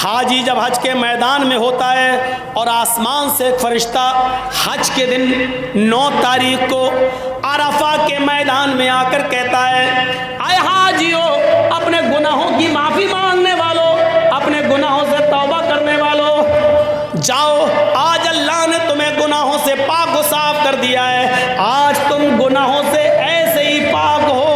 حاجی جب حج کے میدان میں ہوتا ہے اور آسمان سے ایک فرشتہ حج کے دن 9 تاریخ کو عرفہ کے میدان میں آ کر کہتا ہے، اے حاجیو، اپنے گناہوں کی معافی مانگنے والوں، اپنے گناہوں سے توبہ کرنے والوں، جاؤ، آج اللہ نے تمہیں گناہوں سے پاک و صاف کر دیا ہے۔ آج تم گناہوں سے ایسے ہی پاک ہو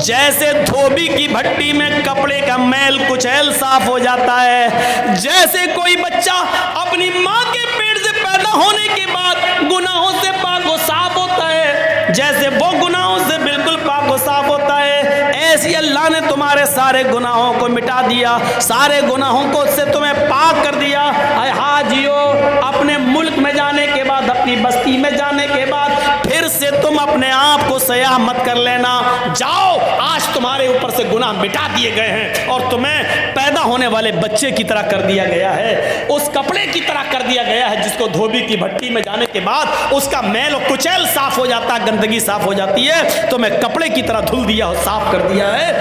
جیسے دھوبی کی بھٹی میں کپڑے کا میل کچیل صاف ہو جاتا ہے، جیسے کوئی بچہ اپنی ماں کے پیٹ سے پیدا ہونے کے بعد گناہوں سے پاک و صاف ہوتا ہے، جیسے وہ گناہوں سے بالکل پاک و صاف ہوتا ہے، ایسی اللہ نے تمہارے سارے گناہوں کو مٹا دیا، سارے گناہوں کو سے تمہیں پاک کر دیا۔ اے حاجیو، اپنے ملک میں جانے کے بعد، اپنی بستی میں جانے کے بعد پھر سے تم اپنے آپ کو سیاح مت کر لینا، جاؤ، آج تمہارے اوپر سے گناہ مٹا دیے گئے ہیں اور تمہیں پیدا ہونے والے بچے کی طرح کر دیا گیا ہے، اس کپڑے کی طرح کر دیا گیا ہے جس کو دھوبی کی بھٹی میں جانے کے بعد اس کا میل و کچیل صاف ہو جاتا ہے، گندگی صاف ہو جاتی ہے، تمہیں کپڑے کی طرح دھل دیا اور صاف کر دیا ہے۔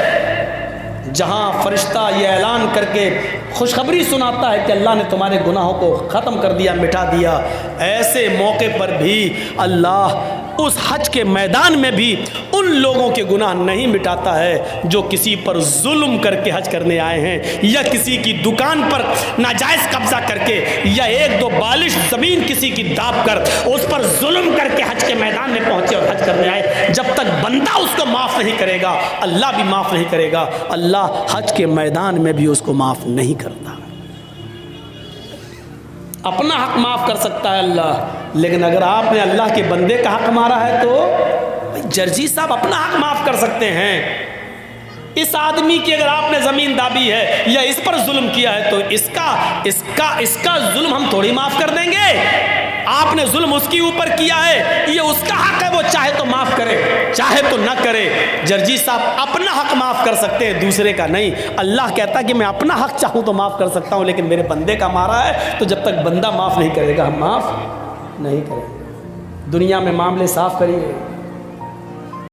جہاں فرشتہ یہ اعلان کر کے خوشخبری سناتا ہے کہ اللہ نے تمہارے گناہوں کو ختم کر دیا، مٹا دیا، ایسے موقع پر بھی اللہ اس حج کے میدان میں بھی ان لوگوں کے گناہ نہیں مٹاتا ہے جو کسی پر ظلم کر کے حج کرنے آئے ہیں، یا کسی کی دکان پر ناجائز قبضہ کر کے، یا 1-2 بالش زمین کسی کی داب کر اس پر ظلم کر کے حج کے میدان میں پہنچے اور حج کرنے آئے۔ جب تک بندہ اس کو معاف نہیں کرے گا، اللہ بھی معاف نہیں کرے گا۔ اللہ حج کے میدان میں بھی اس کو معاف نہیں کرتا۔ اپنا حق معاف کر سکتا ہے اللہ، لیکن اگر آپ نے اللہ کے بندے کا حق مارا ہے تو جرجی صاحب اپنا حق معاف کر سکتے ہیں۔ اس آدمی کی اگر آپ نے زمین دابی ہے یا اس پر ظلم کیا ہے تو اس کا ظلم ہم تھوڑی معاف کر دیں گے۔ آپ نے ظلم اس کے اوپر کیا ہے، یہ اس کا حق ہے، وہ چاہے تو معاف کرے، چاہے تو نہ کرے۔ جرجی صاحب اپنا حق معاف کر سکتے ہیں، دوسرے کا نہیں۔ اللہ کہتا ہے کہ میں اپنا حق چاہوں تو معاف کر سکتا ہوں، لیکن میرے بندے کا مارا ہے تو جب تک بندہ معاف نہیں کرے گا ہم معاف نہیں کریں گے۔ دنیا میں معاملے صاف کریے۔